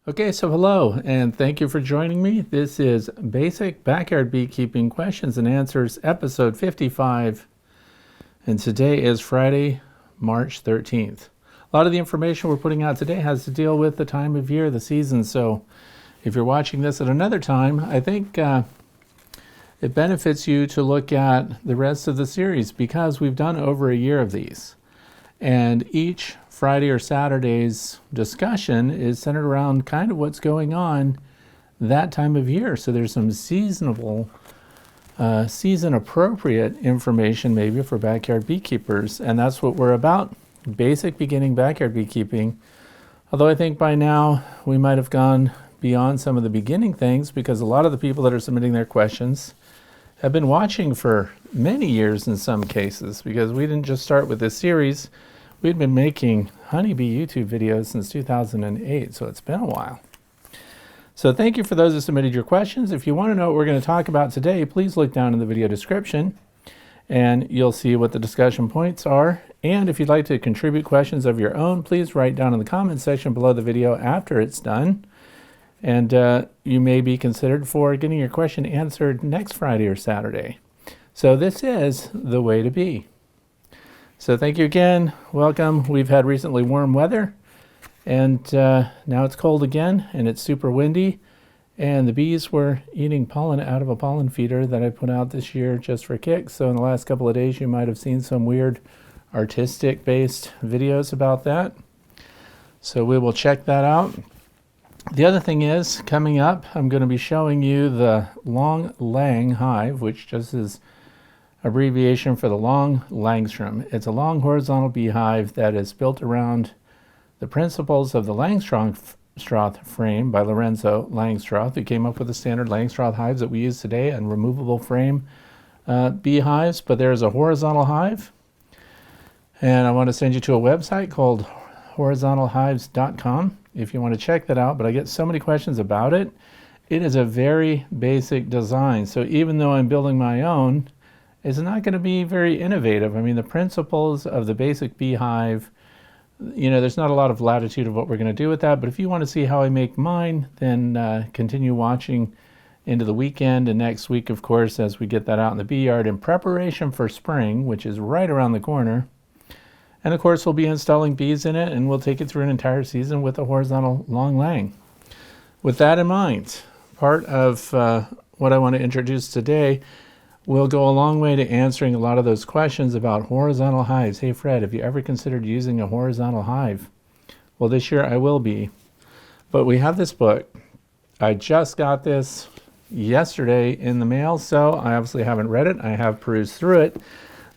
Okay, so hello, and thank you for joining me. This is Basic Backyard Beekeeping Questions and Answers, episode 55, and today is Friday, March 13th. A lot of the information we're putting out today has to deal with the time of year, the season, so if you're watching this at another time, I think it benefits you to look at the rest of the series because we've done over a year of these, and each Friday or Saturday's discussion is centered around kind of what's going on that time of year. So there's some seasonal, season-appropriate information maybe for backyard beekeepers, and that's what we're about, basic beginning backyard beekeeping. Although I think by now we might have gone beyond some of the beginning things because a lot of the people that are submitting their questions have been watching for many years in some cases, because we didn't just start with this series. We've been making honeybee YouTube videos since 2008, so it's been a while. So thank you for those who submitted your questions. If you want to know what we're going to talk about today, please look down in the video description and you'll see what the discussion points are. And if you'd like to contribute questions of your own, please write down in the comments section below the video after it's done. And you may be considered for getting your question answered next Friday or Saturday. So this is the way to be. So thank you again, welcome. We've had recently warm weather, and now it's cold again, and it's super windy, and the bees were eating pollen out of a pollen feeder that I put out this year just for kicks. So in the last couple of days, you might have seen some weird artistic-based videos about that. So we will check that out. The other thing is, coming up, I'm going to be showing you the Long Lang hive, which just is abbreviation for the Long Langstrom. It's a long horizontal beehive that is built around the principles of the Langstroth frame by Lorenzo Langstroth, who came up with the standard Langstroth hives that we use today and removable frame beehives. But there's a horizontal hive, and I want to send you to a website called horizontalhives.com if you want to check that out. But I get so many questions about it. It is a very basic design, so even though I'm building my own, it's not going to be very innovative. I mean, the principles of the basic beehive, you know, there's not a lot of latitude of what we're going to do with that. But if you want to see how I make mine, then continue watching into the weekend and next week, of course, as we get that out in the bee yard in preparation for spring, which is right around the corner. And of course, we'll be installing bees in it, and we'll take it through an entire season with a horizontal Long Lang. With that in mind, part of what I want to introduce today will go a long way to answering a lot of those questions about horizontal hives. Hey Fred, have you ever considered using a horizontal hive? Well, this year I will be. But we have this book. I just got this yesterday in the mail, so I obviously haven't read it. I have perused through it.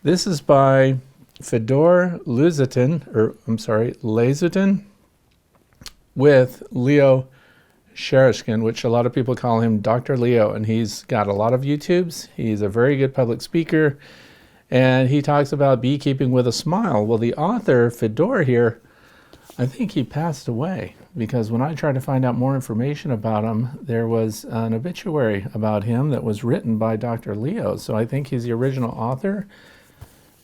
This is by Fedor Lazutin with Leo Sherishkin, which a lot of people call him Dr. Leo, and he's got a lot of YouTubes. He's a very good public speaker, and he talks about beekeeping with a smile. Well, the author, Fedor here, I think he passed away, because when I tried to find out more information about him, there was an obituary about him that was written by Dr. Leo. So I think he's the original author,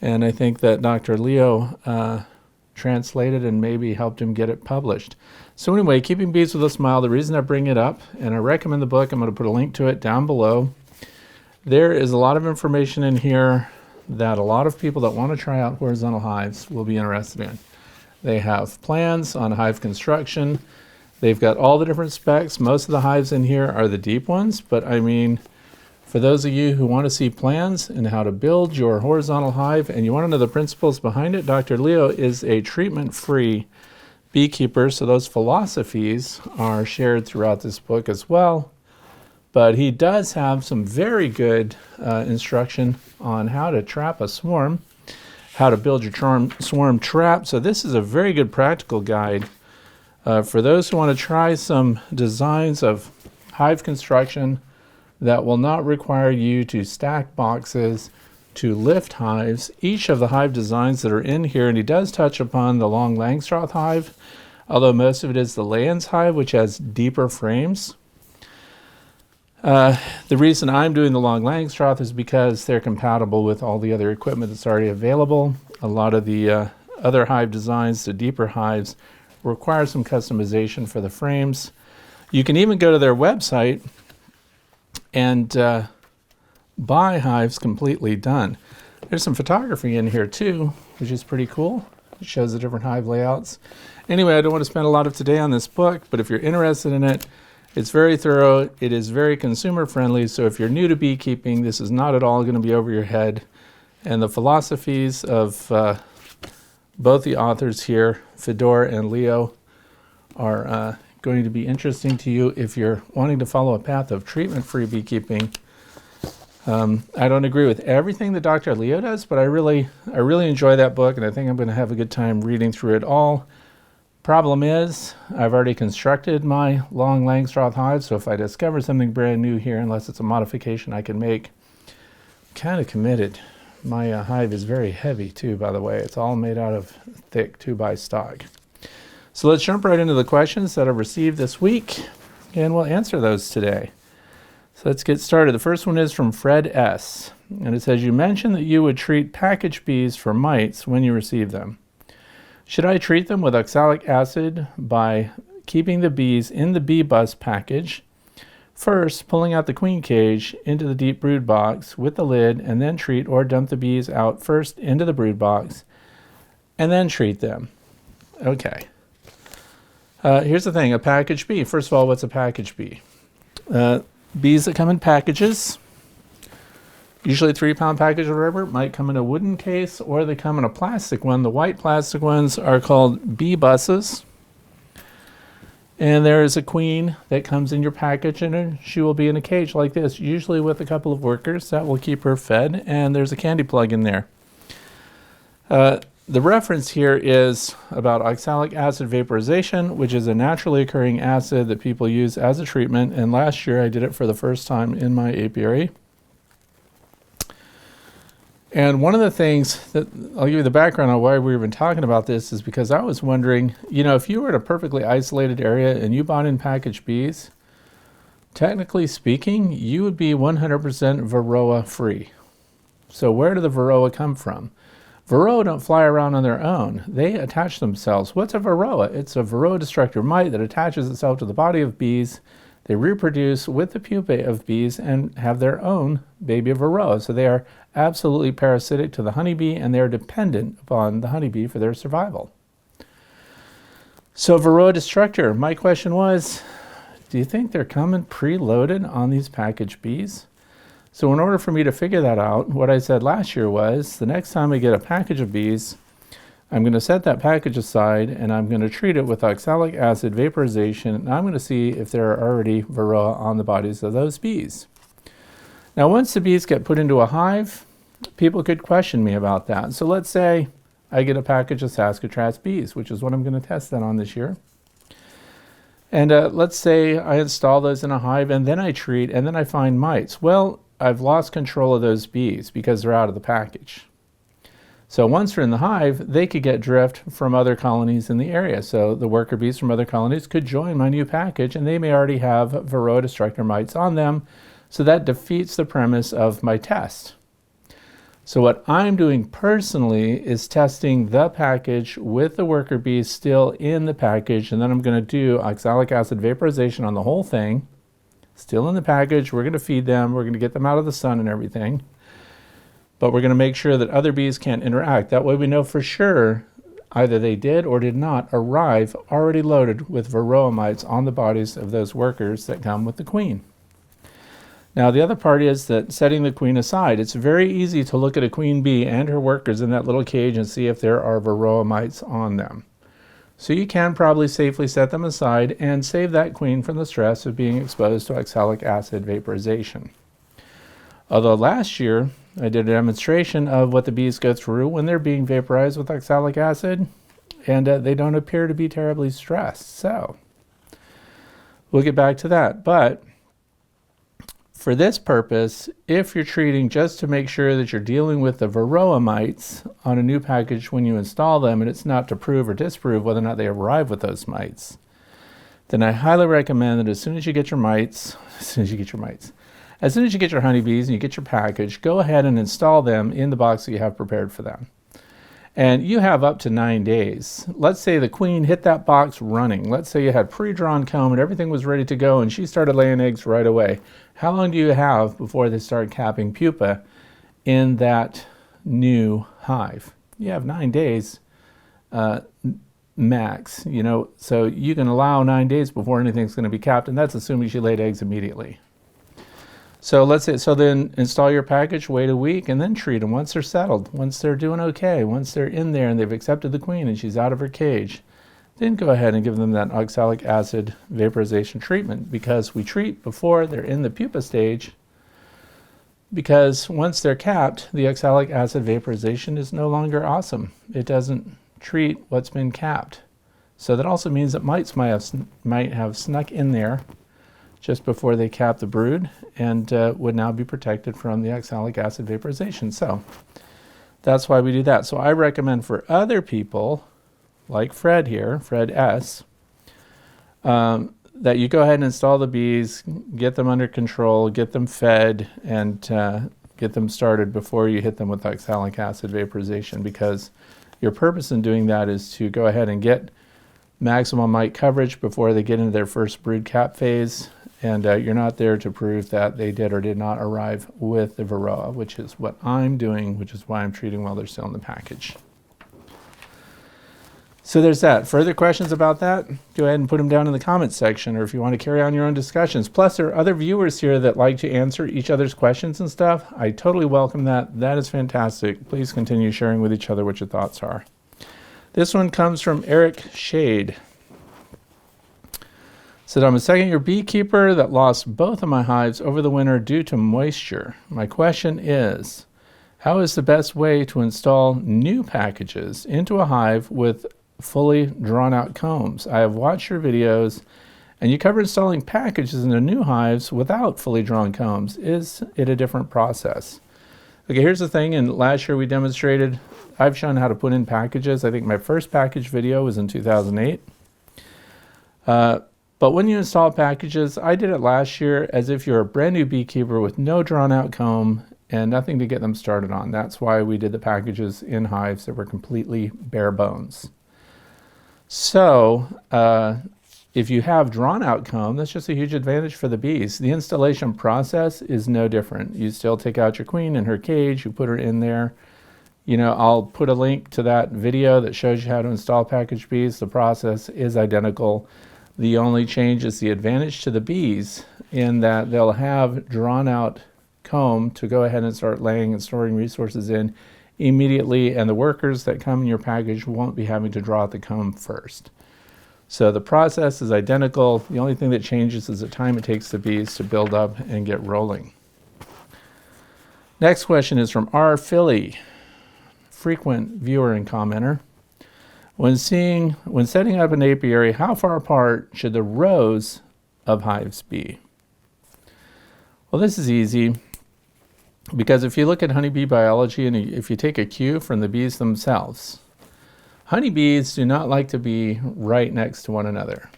and I think that Dr. Leo translated and maybe helped him get it published. So anyway, Keeping Bees with a Smile, the reason I bring it up, and I recommend the book, I'm going to put a link to it down below. There is a lot of information in here that a lot of people that want to try out horizontal hives will be interested in. They have plans on hive construction. They've got all the different specs. Most of the hives in here are the deep ones, but I mean, for those of you who want to see plans and how to build your horizontal hive and you want to know the principles behind it, Dr. Leo is a treatment-free beekeeper, so those philosophies are shared throughout this book as well. But he does have some very good instruction on how to trap a swarm, how to build your swarm trap. So this is a very good practical guide For those who want to try some designs of hive construction that will not require you to stack boxes to lift hives, each of the hive designs that are in here, and he does touch upon the long Langstroth hive, although most of it is the Layens hive, which has deeper frames. The reason I'm doing the long Langstroth is because they're compatible with all the other equipment that's already available. A lot of the other hive designs, the deeper hives, require some customization for the frames. You can even go to their website and buy hives completely done. There's some photography in here too, which is pretty cool. It shows the different hive layouts. Anyway, I don't want to spend a lot of today on this book, but if you're interested in it, it's very thorough. It is very consumer friendly. So if you're new to beekeeping, this is not at all going to be over your head. And the philosophies of both the authors here, Fedor and Leo, are going to be interesting to you if you're wanting to follow a path of treatment-free beekeeping. I don't agree with everything that Dr. Leo does, but I really enjoy that book, and I think I'm going to have a good time reading through it all. Problem is, I've already constructed my long Langstroth hive, so if I discover something brand new here, unless it's a modification I can make, I'm kind of committed. My hive is very heavy too, by the way. It's all made out of thick 2x stock. So let's jump right into the questions that I've received this week, and we'll answer those today. So let's get started. The first one is from Fred S. And it says, you mentioned that you would treat package bees for mites when you receive them. Should I treat them with oxalic acid by keeping the bees in the bee bus package, first pulling out the queen cage into the deep brood box with the lid, and then treat or dump the bees out first into the brood box and then treat them? Okay. Here's the thing, a package bee. First of all, what's a package bee? Bees that come in packages, usually a 3-pound package or whatever, might come in a wooden case or they come in a plastic one. The white plastic ones are called bee buses. And there is a queen that comes in your package, and she will be in a cage like this, usually with a couple of workers that will keep her fed, and there's a candy plug in there. The reference here is about oxalic acid vaporization, which is a naturally occurring acid that people use as a treatment, and last year I did it for the first time in my apiary. And one of the things that, I'll give you the background on why we've been talking about this, is because I was wondering, if you were in a perfectly isolated area and you bought in packaged bees, technically speaking, you would be 100% Varroa free. So where do the Varroa come from? Varroa don't fly around on their own. They attach themselves. What's a Varroa? It's a Varroa destructor mite that attaches itself to the body of bees. They reproduce with the pupae of bees and have their own baby Varroa. So they are absolutely parasitic to the honeybee, and they are dependent upon the honeybee for their survival. So Varroa destructor, my question was, do you think they're coming preloaded on these packaged bees? So in order for me to figure that out, what I said last year was, the next time I get a package of bees, I'm going to set that package aside and I'm going to treat it with oxalic acid vaporization, and I'm going to see if there are already Varroa on the bodies of those bees. Now, once the bees get put into a hive, people could question me about that. So let's say I get a package of Saskatraz bees, which is what I'm going to test that on this year. And let's say I install those in a hive and then I treat and then I find mites. Well, I've lost control of those bees because they're out of the package. So once they're in the hive, they could get drift from other colonies in the area. So the worker bees from other colonies could join my new package, and they may already have Varroa destructor mites on them. So that defeats the premise of my test. So what I'm doing personally is testing the package with the worker bees still in the package, and then I'm going to do oxalic acid vaporization on the whole thing. Still in the package, we're going to feed them, we're going to get them out of the sun and everything. But we're going to make sure that other bees can't interact. That way we know for sure either they did or did not arrive already loaded with Varroa mites on the bodies of those workers that come with the queen. Now the other part is that setting the queen aside, it's very easy to look at a queen bee and her workers in that little cage and see if there are Varroa mites on them. So you can probably safely set them aside and save that queen from the stress of being exposed to oxalic acid vaporization. Although last year I did a demonstration of what the bees go through when they're being vaporized with oxalic acid, and they don't appear to be terribly stressed. So we'll get back to that. But for this purpose, if you're treating just to make sure that you're dealing with the varroa mites on a new package when you install them, and it's not to prove or disprove whether or not they arrive with those mites, then I highly recommend that as soon as you get your honeybees and you get your package, go ahead and install them in the box that you have prepared for them. And you have up to 9 days. Let's say the queen hit that box running. Let's say you had pre-drawn comb and everything was ready to go and she started laying eggs right away. How long do you have before they start capping pupa in that new hive? You have 9 days max, so you can allow 9 days before anything's going to be capped, and that's assuming she laid eggs immediately. So then install your package, wait a week, and then treat them once they're settled, once they're doing okay, once they're in there and they've accepted the queen and she's out of her cage. Then go ahead and give them that oxalic acid vaporization treatment, because we treat before they're in the pupa stage, because once they're capped, the oxalic acid vaporization is no longer awesome. It doesn't treat what's been capped. So that also means that mites might have snuck in there just before they cap the brood, and would now be protected from the oxalic acid vaporization. So that's why we do that. So I recommend for other people, like Fred here, Fred S., that you go ahead and install the bees, get them under control, get them fed, and get them started before you hit them with oxalic acid vaporization, because your purpose in doing that is to go ahead and get maximum mite coverage before they get into their first brood cap phase. And you're not there to prove that they did or did not arrive with the varroa, which is what I'm doing, which is why I'm treating while they're still in the package. So there's that. Further questions about that? Go ahead and put them down in the comments section, or if you want to carry on your own discussions. Plus, there are other viewers here that like to answer each other's questions and stuff. I totally welcome that. That is fantastic. Please continue sharing with each other what your thoughts are. This one comes from Eric Shade. Said, I'm a second-year beekeeper that lost both of my hives over the winter due to moisture. My question is, how is the best way to install new packages into a hive with fully drawn-out combs? I have watched your videos, and you cover installing packages into new hives without fully drawn combs. Is it a different process? Okay, here's the thing. And last year we demonstrated, I've shown how to put in packages. I think my first package video was in 2008. But when you install packages, I did it last year as if you're a brand new beekeeper with no drawn out comb and nothing to get them started on. That's why we did the packages in hives that were completely bare bones. So if you have drawn out comb, that's just a huge advantage for the bees. The installation process is no different. You still take out your queen in her cage, you put her in there. I'll put a link to that video that shows you how to install package bees. The process is identical. The only change is the advantage to the bees in that they'll have drawn out comb to go ahead and start laying and storing resources in immediately, and the workers that come in your package won't be having to draw out the comb first. So the process is identical. The only thing that changes is the time it takes the bees to build up and get rolling. Next question is from R. Philly, frequent viewer and commenter. When setting up an apiary, how far apart should the rows of hives be? Well, this is easy, because if you look at honeybee biology and if you take a cue from the bees themselves, honeybees do not like to be right next to one another.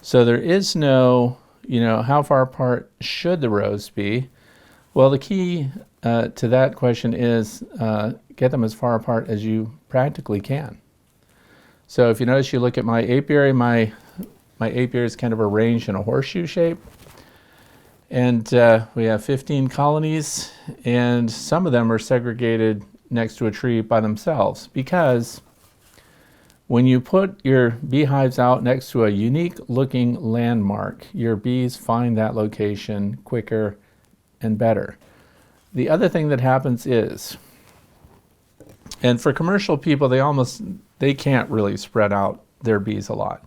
So there is no, how far apart should the rows be? Well, the key to that question is get them as far apart as you practically can. So if you notice, you look at my apiary, my apiary is kind of arranged in a horseshoe shape. And we have 15 colonies, and some of them are segregated next to a tree by themselves, because when you put your beehives out next to a unique looking landmark, your bees find that location quicker and better. The other thing that happens is, and for commercial people, they can't really spread out their bees a lot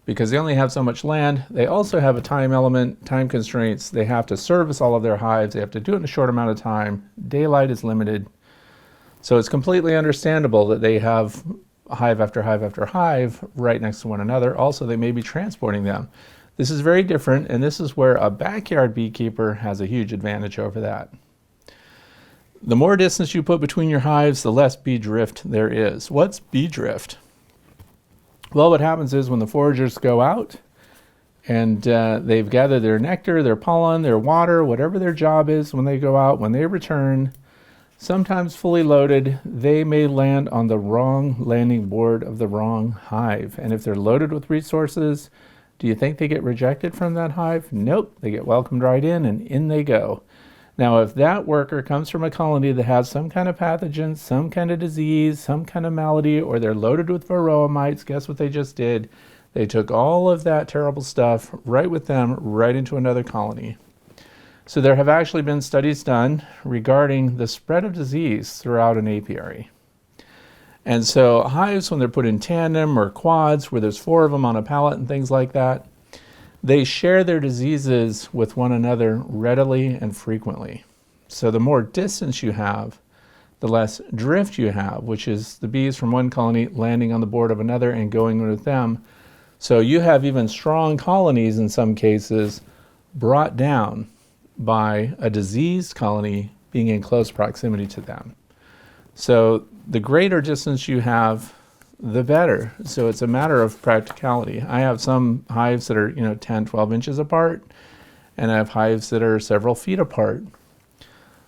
because they only have so much land. They also have a time element, time constraints. They have to service all of their hives. They have to do it in a short amount of time. Daylight is limited. So it's completely understandable that they have hive after hive after hive right next to one another. Also, they may be transporting them. This is very different, and this is where a backyard beekeeper has a huge advantage over that. The more distance you put between your hives, the less bee drift there is. What's bee drift? Well, what happens is when the foragers go out and they've gathered their nectar, their pollen, their water, whatever their job is when they go out, when they return, sometimes fully loaded, they may land on the wrong landing board of the wrong hive. And if they're loaded with resources, do you think they get rejected from that hive? Nope, they get welcomed right in, and in they go. Now, if that worker comes from a colony that has some kind of pathogen, some kind of disease, some kind of malady, or they're loaded with varroa mites, guess what they just did? They took all of that terrible stuff right with them, right into another colony. So there have actually been studies done regarding the spread of disease throughout an apiary. And so hives, when they're put in tandem or quads, where there's 4 of them on a pallet and things like that, they share their diseases with one another readily and frequently. So the more distance you have, the less drift you have, which is the bees from one colony landing on the board of another and going with them. So you have even strong colonies in some cases brought down by a diseased colony being in close proximity to them. So the greater distance you have, the better. So it's a matter of practicality. I have some hives that are 10, 12 inches apart, and I have hives that are several feet apart.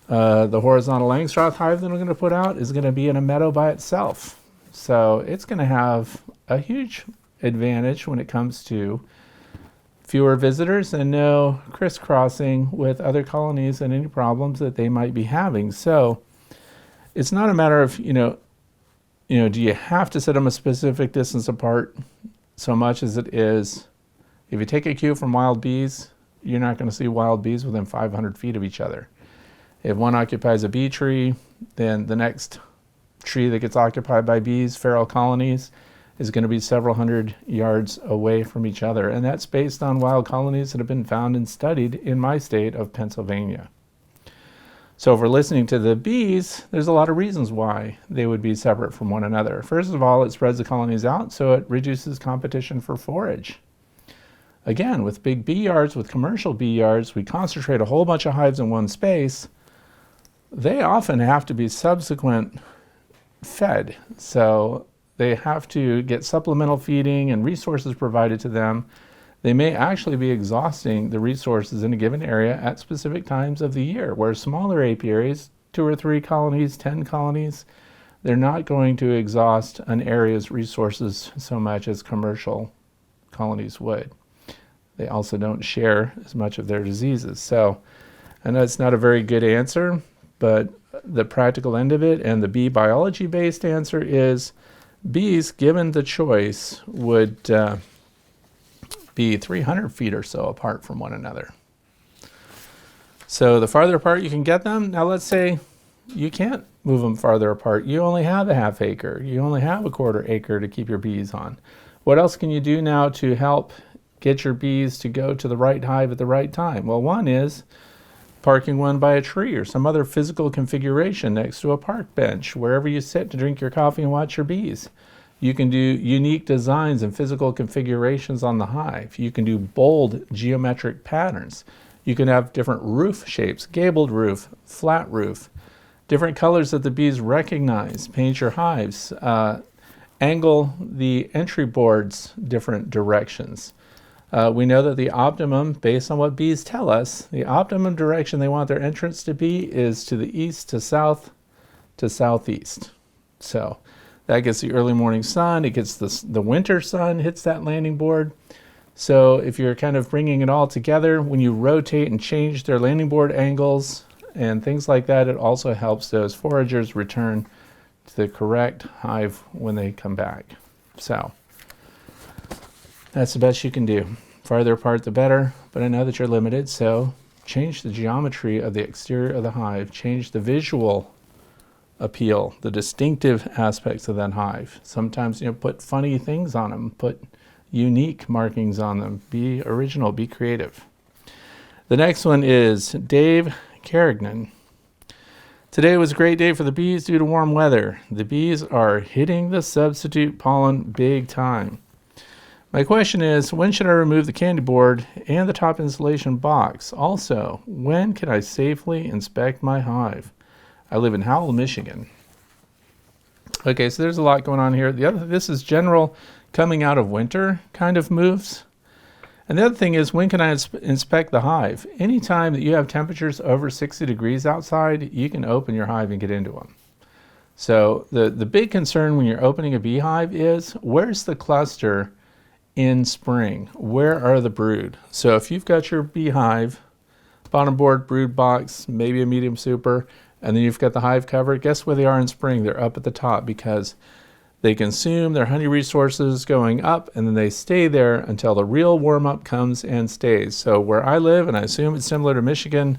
The horizontal Langstroth hive that I'm going to put out is going to be in a meadow by itself. So it's going to have a huge advantage when it comes to fewer visitors and no crisscrossing with other colonies and any problems that they might be having. So it's not a matter of, do you have to set them a specific distance apart so much as it is, if you take a cue from wild bees, you're not going to see wild bees within 500 feet of each other. If one occupies a bee tree, then the next tree that gets occupied by bees, feral colonies, is going to be several hundred yards away from each other. And that's based on wild colonies that have been found and studied in my state of Pennsylvania. So if we're listening to the bees, there's a lot of reasons why they would be separate from one another. First of all, it spreads the colonies out, so it reduces competition for forage. Again, with big bee yards, with commercial bee yards, we concentrate a whole bunch of hives in one space. They often have to be subsequent fed. So they have to get supplemental feeding and resources provided to them. They may actually be exhausting the resources in a given area at specific times of the year, where smaller apiaries, 2 or 3 colonies, 10 colonies, they're not going to exhaust an area's resources so much as commercial colonies would. They also don't share as much of their diseases. So I know it's not a very good answer, but the practical end of it and the bee biology-based answer is bees, given the choice, would be 300 feet or so apart from one another. So the farther apart you can get them, now let's say you can't move them farther apart. You only have a half acre. You only have a quarter acre to keep your bees on. What else can you do now to help get your bees to go to the right hive at the right time? Well, one is parking one by a tree or some other physical configuration next to a park bench, wherever you sit to drink your coffee and watch your bees. You can do unique designs and physical configurations on the hive. You can do bold geometric patterns. You can have different roof shapes, gabled roof, flat roof, different colors that the bees recognize. Paint your hives. Angle the entry boards different directions. We know that the optimum, based on what bees tell us, the optimum direction they want their entrance to be is to the east, to south, to southeast. So that gets the early morning sun, it gets the winter sun, hits that landing board. So if you're kind of bringing it all together, when you rotate and change their landing board angles and things like that, it also helps those foragers return to the correct hive when they come back. So that's the best you can do. Farther apart, the better, but I know that you're limited, so change the geometry of the exterior of the hive, change the visual appeal, the distinctive aspects of that hive. Sometimes, put funny things on them, put unique markings on them, be original, be creative. The next one is Dave Carignan. Today was a great day for the bees due to warm weather. The bees are hitting the substitute pollen big time. My question is, when should I remove the candy board and the top insulation box? Also, when can I safely inspect my hive? I live in Howell, Michigan. Okay, so there's a lot going on here. This is general coming out of winter kind of moves. And the other thing is, when can I inspect the hive? Anytime that you have temperatures over 60 degrees outside, you can open your hive and get into them. So the big concern when you're opening a beehive is, where's the cluster in spring? Where are the brood? So if you've got your beehive, bottom board, brood box, maybe a medium super, and then you've got the hive cover, guess where they are in spring? They're up at the top because they consume their honey resources going up, and then they stay there until the real warm-up comes and stays. So where I live, and I assume it's similar to Michigan,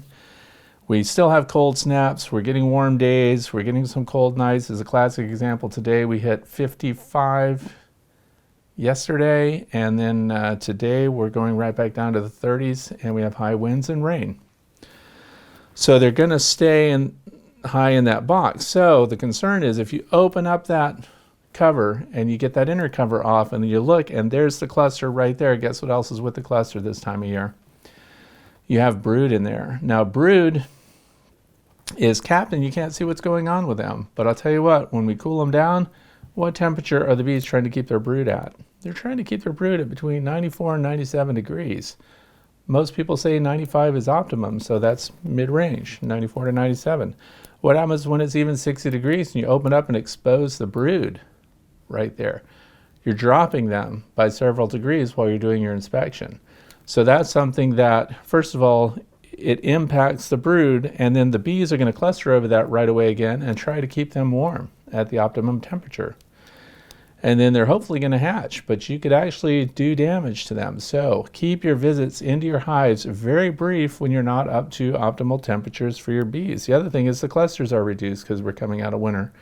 we still have cold snaps. We're getting warm days. We're getting some cold nights. As a classic example, today we hit 55 yesterday, and then today we're going right back down to the 30s, and we have high winds and rain. So they're going to stay high in that box. So the concern is, if you open up that cover and you get that inner cover off and you look and there's the cluster right there, guess what else is with the cluster this time of year? You have brood in there. Now brood is capped and you can't see what's going on with them, but I'll tell you what, when we cool them down, what temperature are the bees trying to keep their brood at? They're trying to keep their brood at between 94 and 97 degrees. Most people say 95 is optimum, so that's mid-range, 94 to 97. What happens when it's even 60 degrees and you open up and expose the brood? Right there. You're dropping them by several degrees while you're doing your inspection. So that's something that, first of all, it impacts the brood, and then the bees are going to cluster over that right away again and try to keep them warm at the optimum temperature. And then they're hopefully going to hatch, but you could actually do damage to them. So keep your visits into your hives very brief when you're not up to optimal temperatures for your bees. The other thing is the clusters are reduced because we're coming out of winter.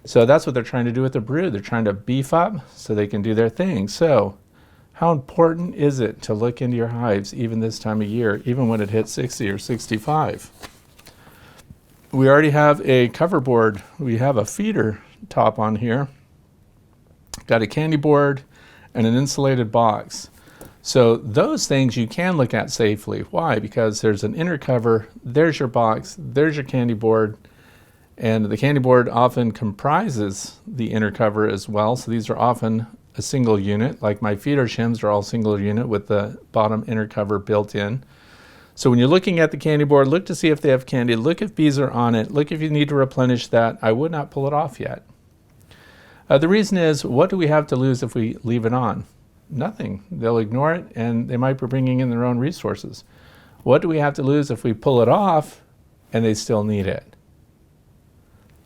So that's what they're trying to do with the brood. They're trying to beef up so they can do their thing. So how important is it to look into your hives even this time of year, even when it hits 60 or 65? We already have a cover board. We have a feeder top on here. Got a candy board and an insulated box. So those things you can look at safely. Why? Because there's an inner cover, there's your box, there's your candy board. And the candy board often comprises the inner cover as well. So these are often a single unit, like my feeder shims are all single unit with the bottom inner cover built in. So when you're looking at the candy board, look to see if they have candy, look if bees are on it, look if you need to replenish that. I would not pull it off yet. The reason is, what do we have to lose if we leave it on? Nothing. They'll ignore it and they might be bringing in their own resources. What do we have to lose if we pull it off and they still need it?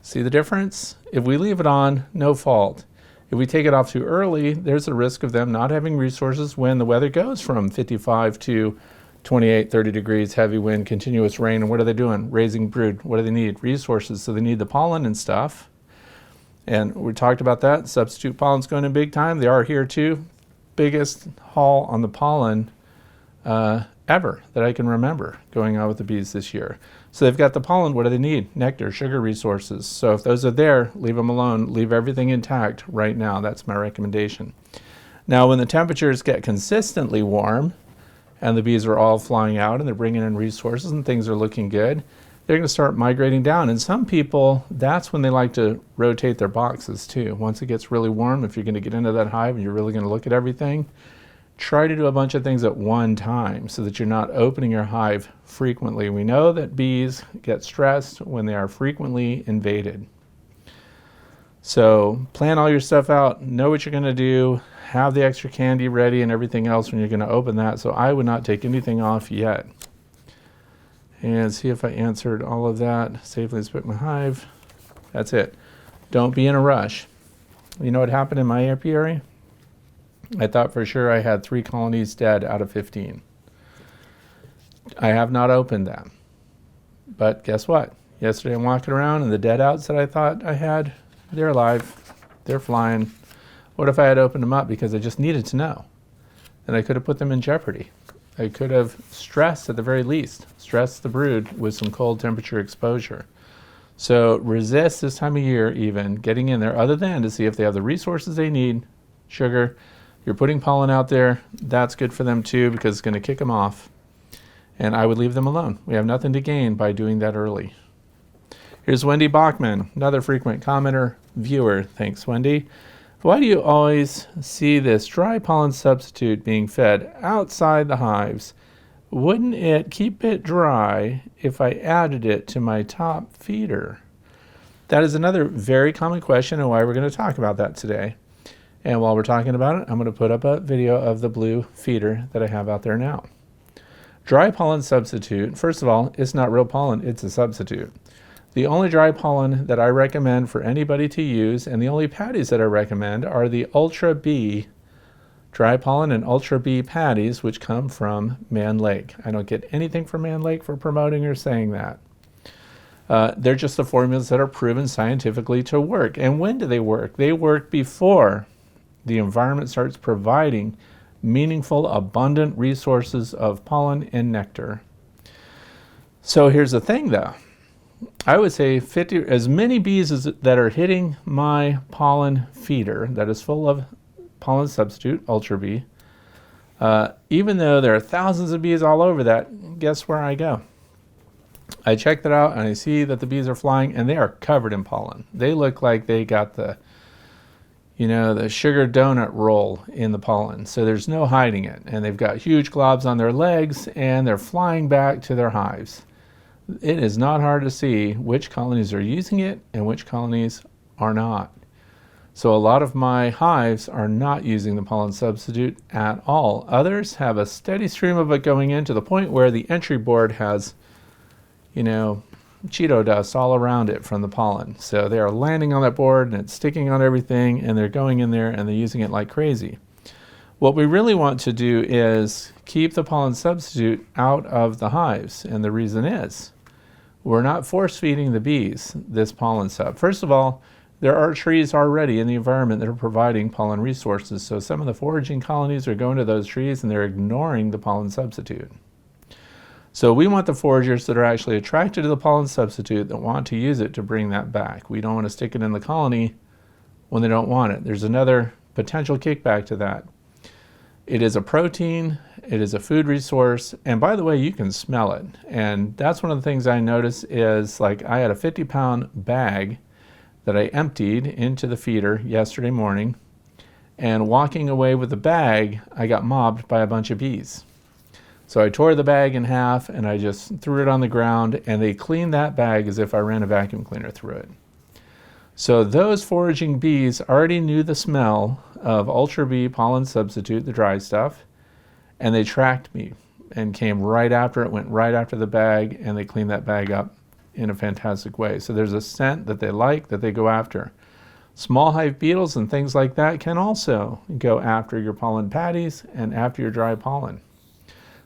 See the difference? If we leave it on, no fault. If we take it off too early, there's a risk of them not having resources when the weather goes from 55 to 28, 30 degrees, heavy wind, continuous rain. And what are they doing? Raising brood. What do they need? Resources. So they need the pollen and stuff. And we talked about that. Substitute pollen's going in big time. They are here too. Biggest haul on the pollen ever that I can remember going on with the bees this year. So they've got the pollen. What do they need? Nectar, sugar resources. So if those are there, leave them alone. Leave everything intact right now. That's my recommendation. Now, when the temperatures get consistently warm and the bees are all flying out and they're bringing in resources and things are looking good, they're going to start migrating down. And some people, that's when they like to rotate their boxes too. Once it gets really warm, if you're going to get into that hive and you're really going to look at everything, try to do a bunch of things at one time so that you're not opening your hive frequently. We know that bees get stressed when they are frequently invaded. So plan all your stuff out, know what you're going to do, have the extra candy ready and everything else when you're going to open that. So I would not take anything off yet. And see if I answered all of that. Safely inspect my hive. That's it. Don't be in a rush. You know what happened in my apiary? I thought for sure I had 3 colonies dead out of 15. I have not opened them. But guess what? Yesterday I'm walking around and the dead outs that I thought I had, they're alive. They're flying. What if I had opened them up because I just needed to know? And I could have put them in jeopardy. I could have stressed, at the very least, stressed the brood with some cold temperature exposure. So resist this time of year even getting in there, other than to see if they have the resources they need. Sugar, you're putting pollen out there, that's good for them too, because it's going to kick them off. And I would leave them alone. We have nothing to gain by doing that early. Here's Wendy Bachman, another frequent commenter, viewer. Thanks, Wendy. Why do you always see this dry pollen substitute being fed outside the hives? Wouldn't it keep it dry if I added it to my top feeder? That is another very common question, and why we're going to talk about that today. And while we're talking about it, I'm going to put up a video of the blue feeder that I have out there now. Dry pollen substitute, first of all, it's not real pollen, it's a substitute. The only dry pollen that I recommend for anybody to use, and the only patties that I recommend, are the Ultra B dry pollen and Ultra B patties, which come from Mann Lake. I don't get anything from Mann Lake for promoting or saying that. They're just the formulas that are proven scientifically to work. And when do they work? They work before the environment starts providing meaningful, abundant resources of pollen and nectar. So here's the thing though. I would say as many bees that are hitting my pollen feeder that is full of pollen substitute, Ultra B, even though there are thousands of bees all over that, guess where I go? I check that out and I see that the bees are flying and they are covered in pollen. They look like they got the sugar donut roll in the pollen. So there's no hiding it. And they've got huge globs on their legs and they're flying back to their hives. It is not hard to see which colonies are using it and which colonies are not. So a lot of my hives are not using the pollen substitute at all. Others have a steady stream of it going in to the point where the entry board has, Cheeto dust all around it from the pollen. So they are landing on that board and it's sticking on everything and they're going in there and they're using it like crazy. What we really want to do is keep the pollen substitute out of the hives. And the reason is we're not force feeding the bees this pollen sub. First of all, there are trees already in the environment that are providing pollen resources. So some of the foraging colonies are going to those trees and they're ignoring the pollen substitute. So we want the foragers that are actually attracted to the pollen substitute that want to use it to bring that back. We don't want to stick it in the colony when they don't want it. There's another potential kickback to that. It is a protein, it is a food resource, and by the way, you can smell it. And that's one of the things I noticed is, like, I had a 50-pound bag that I emptied into the feeder yesterday morning, and walking away with the bag, I got mobbed by a bunch of bees. So I tore the bag in half and I just threw it on the ground and they cleaned that bag as if I ran a vacuum cleaner through it. So those foraging bees already knew the smell of Ultra B pollen substitute, the dry stuff, and they tracked me and came right after it, went right after the bag, and they cleaned that bag up in a fantastic way. So there's a scent that they like, that they go after. Small hive beetles and things like that can also go after your pollen patties and after your dry pollen.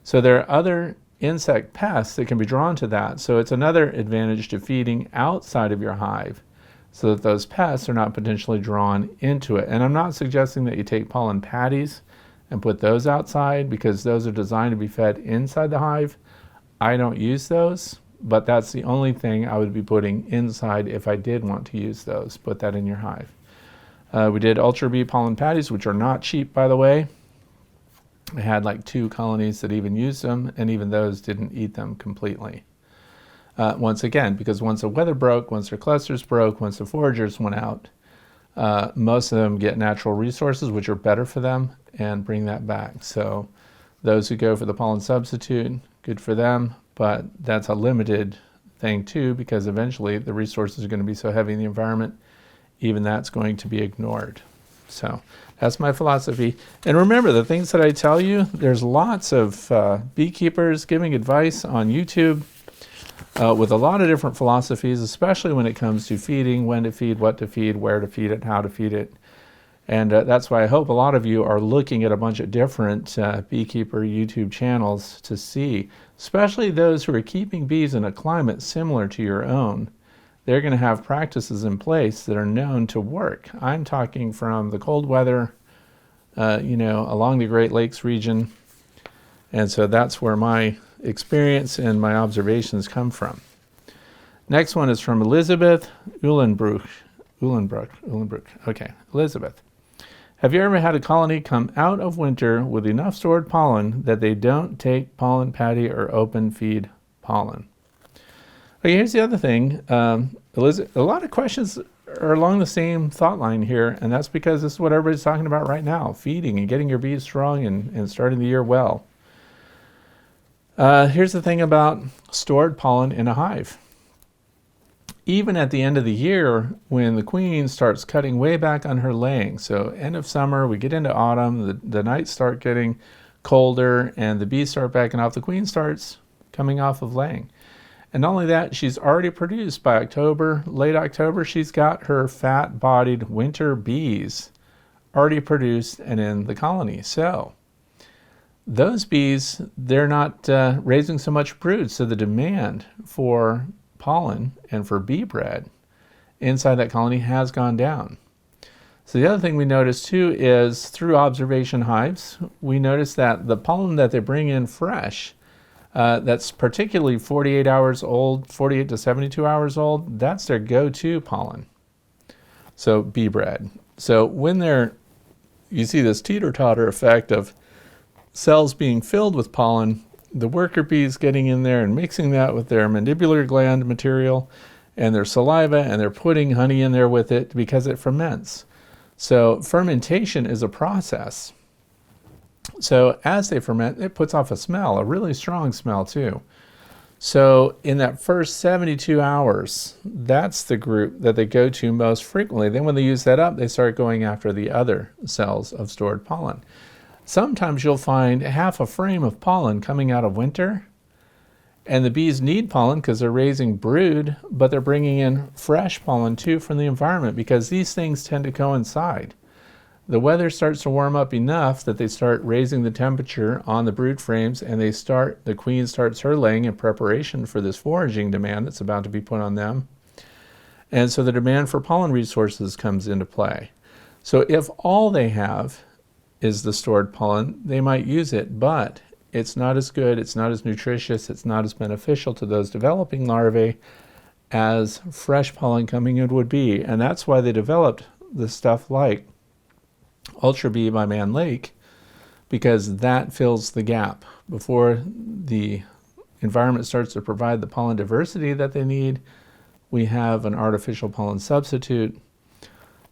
So there are other insect pests that can be drawn to that. So it's another advantage to feeding outside of your hive so that those pests are not potentially drawn into it. And I'm not suggesting that you take pollen patties and put those outside because those are designed to be fed inside the hive. I don't use those, but that's the only thing I would be putting inside if I did want to use those. Put that in your hive. We did Ultra B pollen patties, which are not cheap, by the way. I had like 2 colonies that even used them, and even those didn't eat them completely. Once again, because once the weather broke, once their clusters broke, once the foragers went out, most of them get natural resources, which are better for them, and bring that back. So those who go for the pollen substitute, good for them, but that's a limited thing too, because eventually the resources are going to be so heavy in the environment, even that's going to be ignored. So that's my philosophy. And remember, the things that I tell you, there's lots of beekeepers giving advice on YouTube with a lot of different philosophies, especially when it comes to feeding, when to feed, what to feed, where to feed it, how to feed it. And that's why I hope a lot of you are looking at a bunch of different beekeeper YouTube channels to see, especially those who are keeping bees in a climate similar to your own. They're going to have practices in place that are known to work. I'm talking from the cold weather, along the Great Lakes region. And so that's where my experience and my observations come from. Next one is from Elizabeth Uhlenbruch. Okay, Elizabeth. Have you ever had a colony come out of winter with enough stored pollen that they don't take pollen patty or open feed pollen? Okay, here's the other thing. Elizabeth, a lot of questions are along the same thought line here, and that's because this is what everybody's talking about right now, feeding and getting your bees strong and starting the year well. Here's the thing about stored pollen in a hive. Even at the end of the year, when the queen starts cutting way back on her laying, so end of summer, we get into autumn, the nights start getting colder, and the bees start backing off, the queen starts coming off of laying. And not only that, she's already produced by October, late October, she's got her fat-bodied winter bees already produced and in the colony. So those bees, they're not raising so much brood, so the demand for pollen and for bee bread inside that colony has gone down. So the other thing we notice too is through observation hives, we notice that the pollen that they bring in fresh, that's particularly 48 hours old, 48 to 72 hours old, that's their go-to pollen. So bee bread. So when you see this teeter-totter effect of cells being filled with pollen, the worker bees getting in there and mixing that with their mandibular gland material and their saliva, and they're putting honey in there with it because it ferments. So fermentation is a process. So as they ferment, it puts off a smell, a really strong smell too. So in that first 72 hours, that's the group that they go to most frequently. Then when they use that up, they start going after the other cells of stored pollen. Sometimes you'll find half a frame of pollen coming out of winter, and the bees need pollen because they're raising brood, but they're bringing in fresh pollen too from the environment because these things tend to coincide. The weather starts to warm up enough that they start raising the temperature on the brood frames, and the queen starts her laying in preparation for this foraging demand that's about to be put on them. And so the demand for pollen resources comes into play. So if all they have is the stored pollen, they might use it, but it's not as good, it's not as nutritious, it's not as beneficial to those developing larvae as fresh pollen coming in would be. And that's why they developed the stuff like Ultra Bee by Mann Lake, because that fills the gap. Before the environment starts to provide the pollen diversity that they need, we have an artificial pollen substitute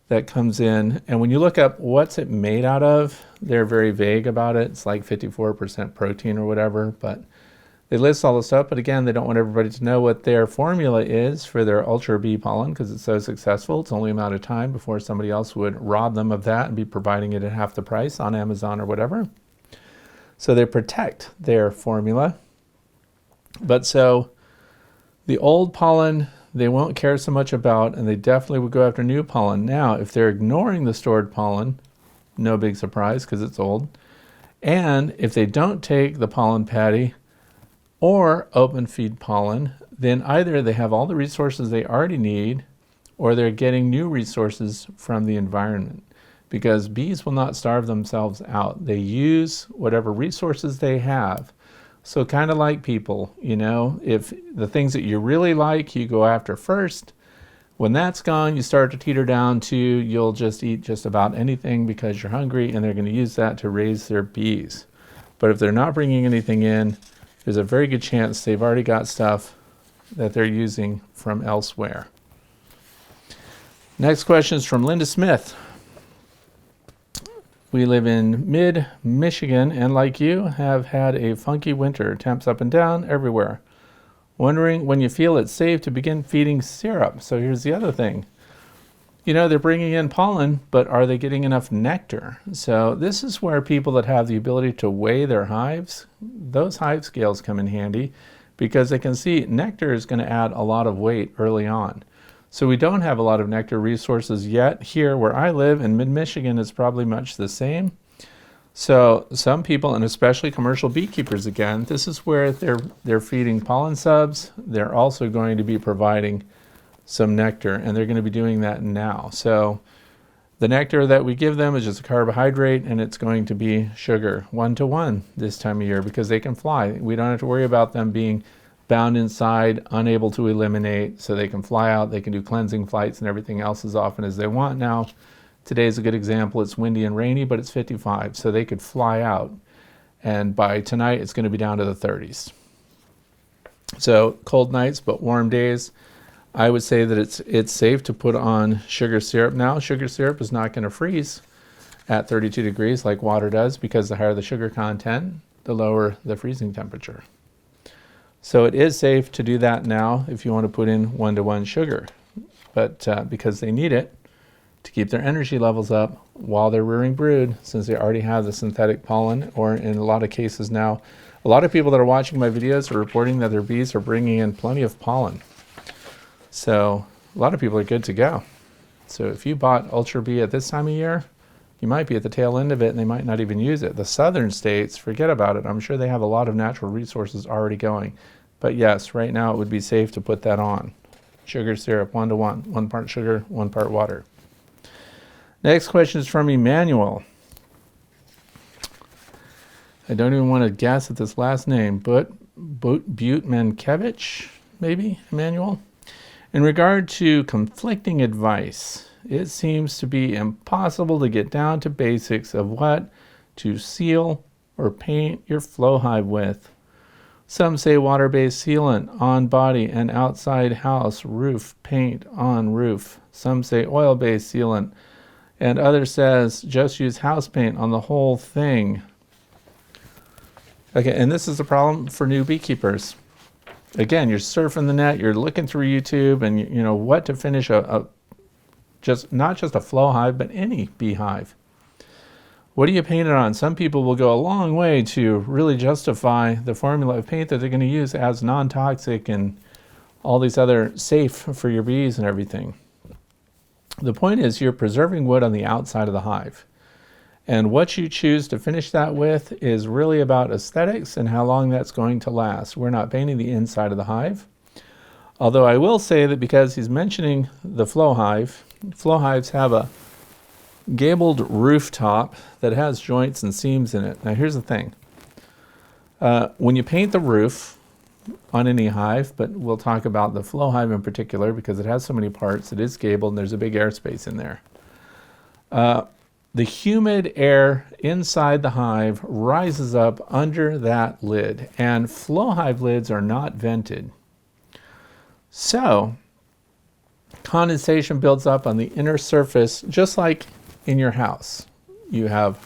that comes in. And when you look up what's it made out of, they're very vague about it. It's like 54% protein or whatever, but they list all the stuff. But again, they don't want everybody to know what their formula is for their Ultra Bee pollen because it's so successful. It's only a matter of time before somebody else would rob them of that and be providing it at half the price on Amazon or whatever. So they protect their formula. But so the old pollen, they won't care so much about, and they definitely would go after new pollen. Now, if they're ignoring the stored pollen, no big surprise because it's old. And if they don't take the pollen patty or open feed pollen, then either they have all the resources they already need, or they're getting new resources from the environment. Because bees will not starve themselves out. They use whatever resources they have. So kind of like people, if the things that you really like, you go after first. When that's gone, you start to teeter down to you'll just eat just about anything because you're hungry, and they're going to use that to raise their bees. But if they're not bringing anything in, there's a very good chance they've already got stuff that they're using from elsewhere. Next question is from Linda Smith. We live in mid-Michigan and, like you, have had a funky winter, temps up and down everywhere. Wondering when you feel it's safe to begin feeding syrup. So here's the other thing. They're bringing in pollen, but are they getting enough nectar? So this is where people that have the ability to weigh their hives, those hive scales come in handy because they can see nectar is going to add a lot of weight early on. So we don't have a lot of nectar resources yet. Here where I live in mid-Michigan is probably much the same. So some people, and especially commercial beekeepers again, this is where they're feeding pollen subs. They're also going to be providing some nectar, and they're going to be doing that now. So the nectar that we give them is just a carbohydrate, and it's going to be sugar 1-to-1 this time of year because they can fly. We don't have to worry about them being bound inside, unable to eliminate, so they can fly out, they can do cleansing flights and everything else as often as they want now. Today's a good example. It's windy and rainy, but it's 55, so they could fly out. And by tonight, it's going to be down to the 30s. So cold nights, but warm days. I would say that it's safe to put on sugar syrup now. Sugar syrup is not going to freeze at 32 degrees like water does, because the higher the sugar content, the lower the freezing temperature. So it is safe to do that now if you want to put in 1-to-1 sugar, but because they need it to keep their energy levels up while they're rearing brood, since they already have the synthetic pollen, or in a lot of cases now, a lot of people that are watching my videos are reporting that their bees are bringing in plenty of pollen. So a lot of people are good to go. So if you bought Ultra Bee at this time of year, you might be at the tail end of it and they might not even use it. The southern states, forget about it. I'm sure they have a lot of natural resources already going. But yes, right now it would be safe to put that on. Sugar syrup, 1-to-1, 1 part sugar, 1 part water. Next question is from Emmanuel. I don't even want to guess at this last name, but Butmankevich, maybe, Emmanuel? In regard to conflicting advice, it seems to be impossible to get down to basics of what to seal or paint your flow hive with. Some say water-based sealant on body and outside house roof paint on roof. Some say oil-based sealant, and others says just use house paint on the whole thing. Okay, and this is a problem for new beekeepers. Again, you're surfing the net, you're looking through YouTube, and you know what to finish not just a flow hive, but any beehive. What do you paint it on? Some people will go a long way to really justify the formula of paint that they're going to use as non-toxic and all these other safe for your bees and everything. The point is you're preserving wood on the outside of the hive. And what you choose to finish that with is really about aesthetics and how long that's going to last. We're not painting the inside of the hive. Although I will say that because he's mentioning the flow hives have a gabled rooftop that has joints and seams in it. Now here's the thing. When you paint the roof on any hive, but we'll talk about the flow hive in particular because it has so many parts, it is gabled and there's a big airspace in there. The humid air inside the hive rises up under that lid, and flow hive lids are not vented. So condensation builds up on the inner surface, just like in your house. You have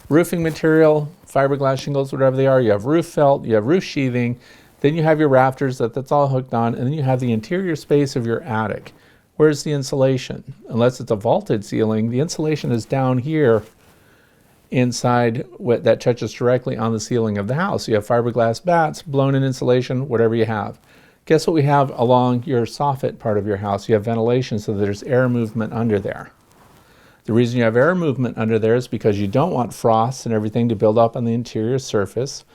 roofing material, fiberglass shingles, whatever they are. You have roof felt, you have roof sheathing, then you have your rafters that's all hooked on, and then you have the interior space of your attic. Where's the insulation? Unless it's a vaulted ceiling, the insulation is down here inside that touches directly on the ceiling of the house. You have fiberglass bats, blown-in insulation, whatever you have. Guess what we have along your soffit part of your house? You have ventilation, so there's air movement under there. The reason you have air movement under there is because you don't want frost and everything to build up on the interior surface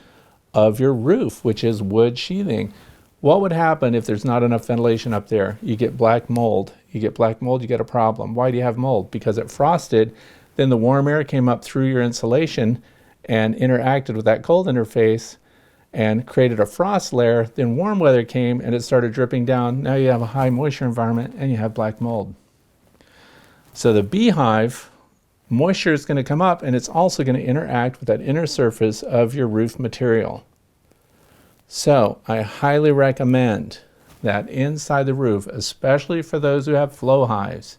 of your roof, which is wood sheathing. What would happen if there's not enough ventilation up there? You get black mold. You get black mold, you get a problem. Why do you have mold? Because it frosted, then the warm air came up through your insulation and interacted with that cold interface and created a frost layer. Then warm weather came and it started dripping down. Now you have a high moisture environment and you have black mold. So the beehive, moisture is going to come up and it's also going to interact with that inner surface of your roof material. So I highly recommend that inside the roof, especially for those who have flow hives,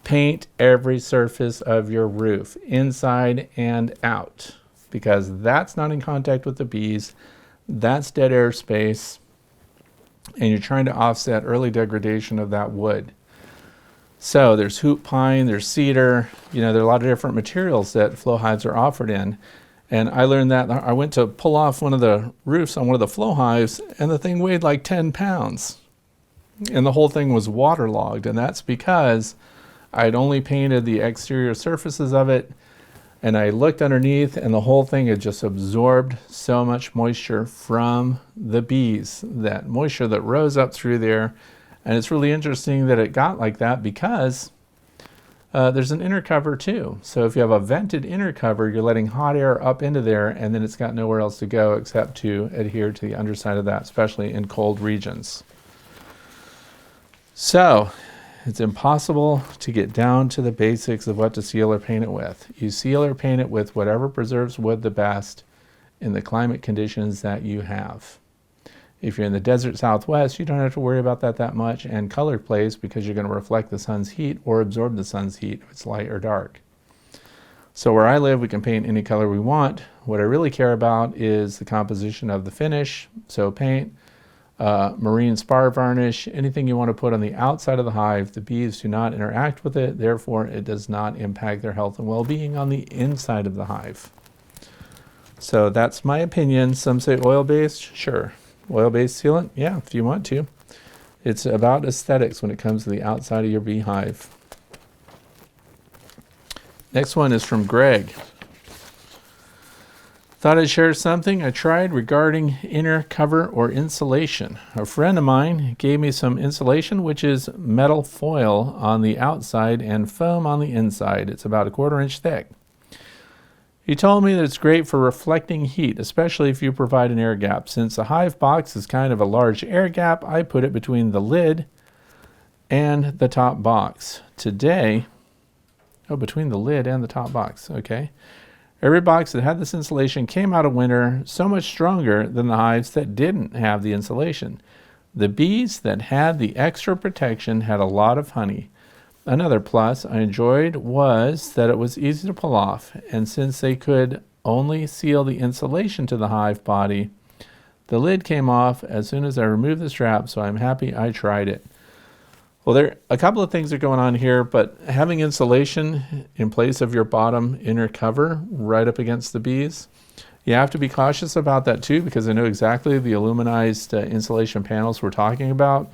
paint every surface of your roof, inside and out, because that's not in contact with the bees, that's dead air space, and you're trying to offset early degradation of that wood. So there's hoop pine, there's cedar, there are a lot of different materials that flow hives are offered in. And I learned that I went to pull off one of the roofs on one of the flow hives and the thing weighed like 10 pounds. And the whole thing was waterlogged, and that's because I'd only painted the exterior surfaces of it, and I looked underneath and the whole thing had just absorbed so much moisture from the bees, that moisture that rose up through there. And it's really interesting that it got like that because there's an inner cover too. So if you have a vented inner cover, you're letting hot air up into there, and then it's got nowhere else to go except to adhere to the underside of that, especially in cold regions. So it's impossible to get down to the basics of what to seal or paint it with. You seal or paint it with whatever preserves wood the best in the climate conditions that you have. If you're in the desert Southwest, you don't have to worry about that much, and color plays because you're going to reflect the sun's heat or absorb the sun's heat if it's light or dark. So where I live, we can paint any color we want. What I really care about is the composition of the finish, so paint, marine spar varnish, anything you want to put on the outside of the hive. The bees do not interact with it, therefore it does not impact their health and well-being on the inside of the hive. So that's my opinion. Some say oil-based, sure. Oil-based sealant? Yeah, if you want to. It's about aesthetics when it comes to the outside of your beehive. Next one is from Greg. Thought I'd share something I tried regarding inner cover or insulation. A friend of mine gave me some insulation, which is metal foil on the outside and foam on the inside. It's about 1/4 inch thick. He told me that it's great for reflecting heat, especially if you provide an air gap. Since the hive box is kind of a large air gap, I put it between the lid and the top box. Today, between the lid and the top box, okay. Every box that had this insulation came out of winter so much stronger than the hives that didn't have the insulation. The bees that had the extra protection had a lot of honey. Another plus I enjoyed was that it was easy to pull off, and since they could only seal the insulation to the hive body, the lid came off as soon as I removed the strap, so I'm happy I tried it. Well, there a couple of things are going on here, but having insulation in place of your bottom inner cover right up against the bees, you have to be cautious about that too, because I know exactly the aluminized insulation panels we're talking about.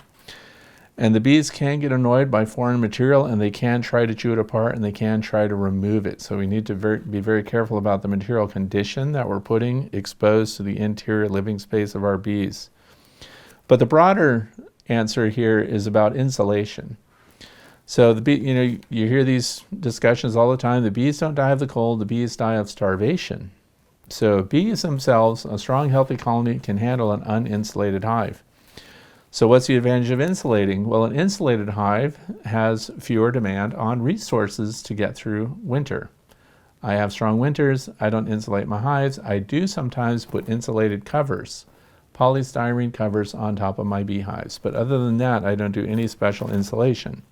And the bees can get annoyed by foreign material, and they can try to chew it apart, and they can try to remove it. So we need to be very careful about the material condition that we're putting exposed to the interior living space of our bees. But the broader answer here is about insulation. So the bee, you hear these discussions all the time. The bees don't die of the cold, the bees die of starvation. So bees themselves, a strong, healthy colony, can handle an uninsulated hive. So what's the advantage of insulating? Well, an insulated hive has fewer demand on resources to get through winter. I have strong winters. I don't insulate my hives. I do sometimes put insulated covers, polystyrene covers on top of my beehives. But other than that, I don't do any special insulation.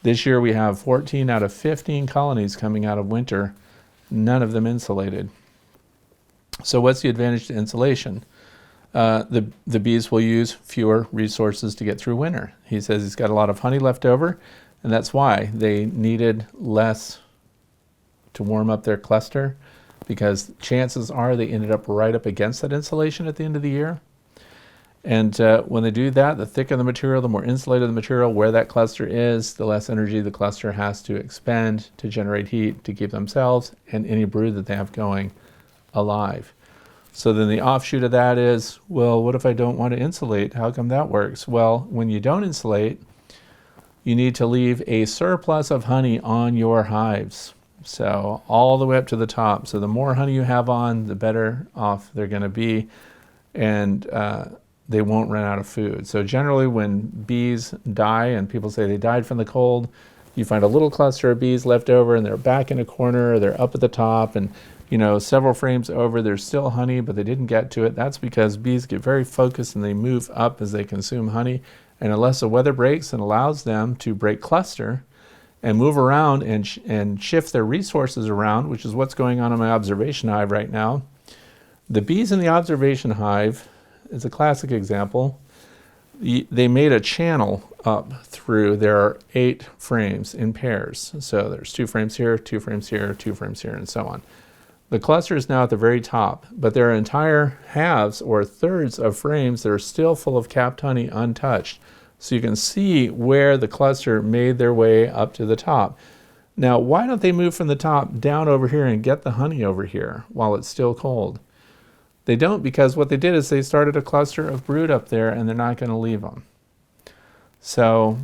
This year we have 14 out of 15 colonies coming out of winter, none of them insulated. So what's the advantage to insulation? The bees will use fewer resources to get through winter. He says he's got a lot of honey left over, and that's why they needed less to warm up their cluster, because chances are they ended up right up against that insulation at the end of the year. And when they do that, the thicker the material, the more insulated the material, where that cluster is, the less energy the cluster has to expend to generate heat to keep themselves and any brood that they have going alive. So then the offshoot of that is, well, what if I don't want to insulate? How come that works? Well, when you don't insulate, you need to leave a surplus of honey on your hives. So all the way up to the top. So the more honey you have on, the better off they're going to be, and they won't run out of food. So generally when bees die, and people say they died from the cold, you find a little cluster of bees left over, and they're back in a corner, or they're up at the top, and several frames over, there's still honey, but they didn't get to it. That's because bees get very focused and they move up as they consume honey. And unless the weather breaks and allows them to break cluster and move around and shift their resources around, which is what's going on in my observation hive right now. The bees in the observation hive is a classic example. They made a channel up through, there are 8 frames in pairs. So there's 2 frames here, 2 frames here, 2 frames here, and so on. The cluster is now at the very top, but there are entire halves or thirds of frames that are still full of capped honey untouched. So you can see where the cluster made their way up to the top. Now, why don't they move from the top down over here and get the honey over here while it's still cold? They don't, because what they did is they started a cluster of brood up there, and they're not going to leave them. So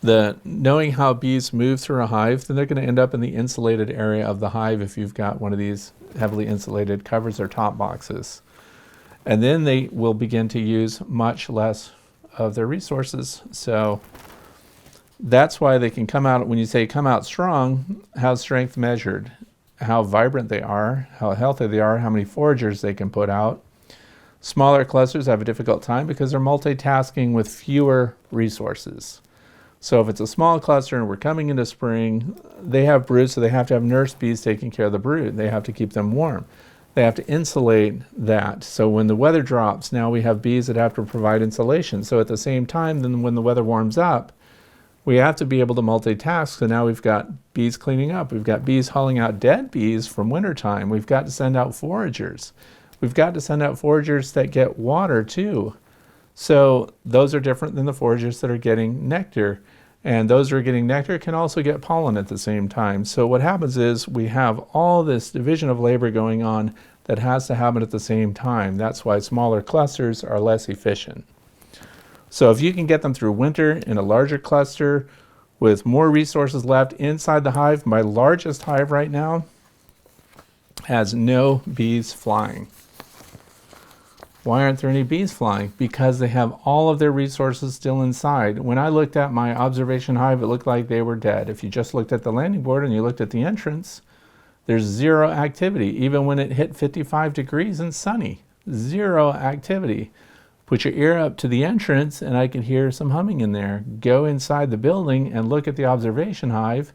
knowing how bees move through a hive, then they're going to end up in the insulated area of the hive if you've got one of these heavily insulated covers or top boxes. And then they will begin to use much less of their resources. So that's why they can come out, when you say come out strong, how's strength measured? How vibrant they are, how healthy they are, how many foragers they can put out. Smaller clusters have a difficult time because they're multitasking with fewer resources. So if it's a small cluster and we're coming into spring, they have brood, so they have to have nurse bees taking care of the brood. They have to keep them warm. They have to insulate that. So when the weather drops, now we have bees that have to provide insulation. So at the same time, then when the weather warms up, we have to be able to multitask. So now we've got bees cleaning up. We've got bees hauling out dead bees from wintertime. We've got to send out foragers. We've got to send out foragers that get water too. So those are different than the foragers that are getting nectar. And those who are getting nectar can also get pollen at the same time. So what happens is we have all this division of labor going on that has to happen at the same time. That's why smaller clusters are less efficient. So if you can get them through winter in a larger cluster with more resources left inside the hive, my largest hive right now has no bees flying. Why aren't there any bees flying? Because they have all of their resources still inside. When I looked at my observation hive, it looked like they were dead. If you just looked at the landing board and you looked at the entrance, there's zero activity. Even when it hit 55 degrees and sunny, zero activity. Put your ear up to the entrance and I could hear some humming in there. Go inside the building and look at the observation hive,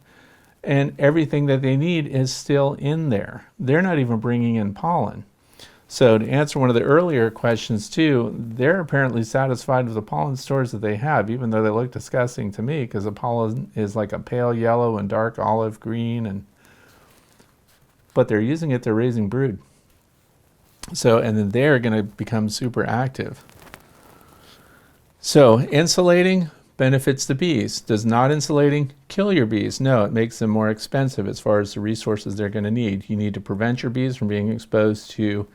and everything that they need is still in there. They're not even bringing in pollen. So to answer one of the earlier questions too, they're apparently satisfied with the pollen stores that they have, even though they look disgusting to me because the pollen is like a pale yellow and dark olive green, but they're using it, they're raising brood. So, and then they're going to become super active. So insulating benefits the bees. Does not insulating kill your bees? No, it makes them more expensive as far as the resources they're going to need. You need to prevent your bees from being exposed to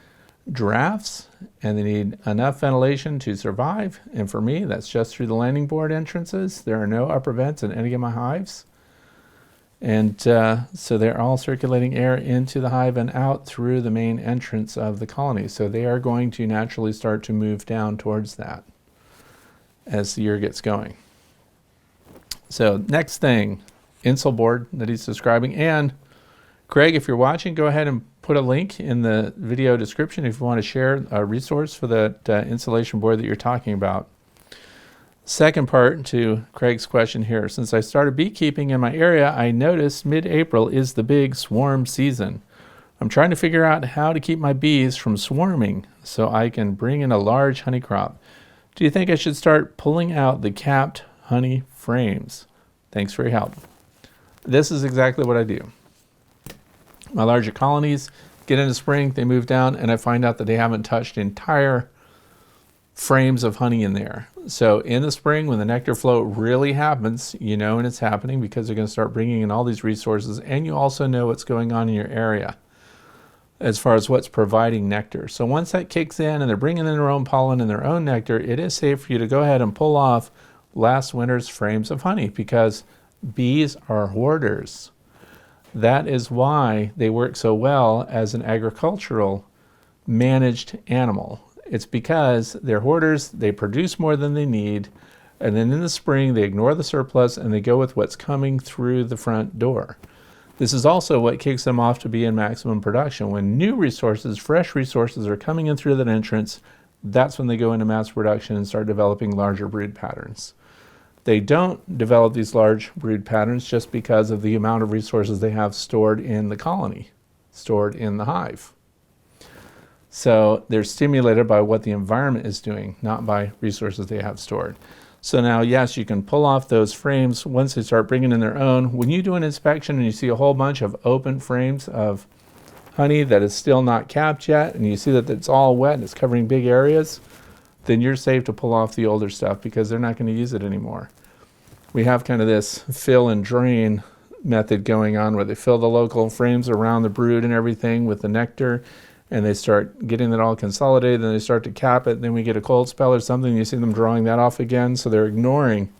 drafts, and they need enough ventilation to survive. And for me, that's just through the landing board entrances. There are no upper vents in any of my hives. And so they're all circulating air into the hive and out through the main entrance of the colony. So they are going to naturally start to move down towards that as the year gets going. So next thing, insul board that he's describing. And Craig, if you're watching, go ahead and put a link in the video description if you want to share a resource for that insulation board that you're talking about. Second part to Craig's question here. Since I started beekeeping in my area, I noticed mid-April is the big swarm season. I'm trying to figure out how to keep my bees from swarming so I can bring in a large honey crop. Do you think I should start pulling out the capped honey frames? Thanks for your help. This is exactly what I do. My larger colonies get into spring, they move down, and I find out that they haven't touched entire frames of honey in there. So in the spring, when the nectar flow really happens, you know, and it's happening because they're going to start bringing in all these resources, and you also know what's going on in your area as far as what's providing nectar. So once that kicks in and they're bringing in their own pollen and their own nectar, it is safe for you to go ahead and pull off last winter's frames of honey, because bees are hoarders. That is why they work so well as an agricultural managed animal. It's because they're hoarders, they produce more than they need, and then in the spring they ignore the surplus and they go with what's coming through the front door. This is also what kicks them off to be in maximum production. When new resources, fresh resources are coming in through that entrance, that's when they go into mass production and start developing larger brood patterns. They don't develop these large brood patterns just because of the amount of resources they have stored in the colony, stored in the hive. So they're stimulated by what the environment is doing, not by resources they have stored. So now, yes, you can pull off those frames once they start bringing in their own. When you do an inspection and you see a whole bunch of open frames of honey that is still not capped yet, and you see that it's all wet and it's covering big areas, then you're safe to pull off the older stuff because they're not going to use it anymore. We have kind of this fill and drain method going on where they fill the local frames around the brood and everything with the nectar, and they start getting it all consolidated, then they start to cap it, then we get a cold spell or something, and you see them drawing that off again, so they're ignoring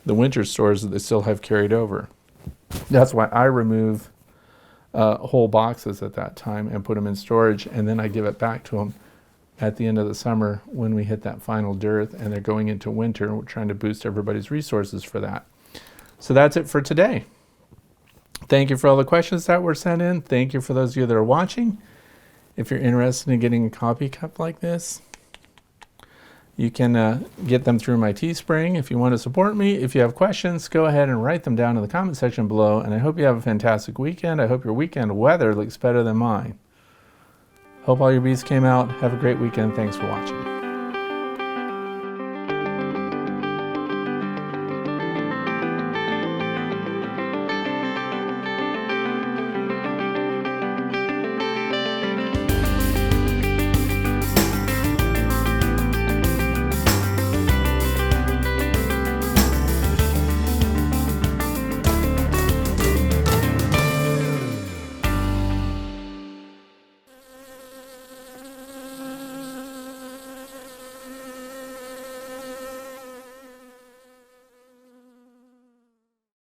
the winter stores that they still have carried over. That's why I remove whole boxes at that time and put them in storage, and then I give it back to them at the end of the summer when we hit that final dearth and they're going into winter, and we're trying to boost everybody's resources for that. So that's it for today. Thank you for all the questions that were sent in. Thank you for those of you that are watching. If you're interested in getting a coffee cup like this, you can get them through my Teespring. If you want to support me, if you have questions, go ahead and write them down in the comment section below. And I hope you have a fantastic weekend. I hope your weekend weather looks better than mine. Hope all your bees came out. Have a great weekend. Thanks for watching.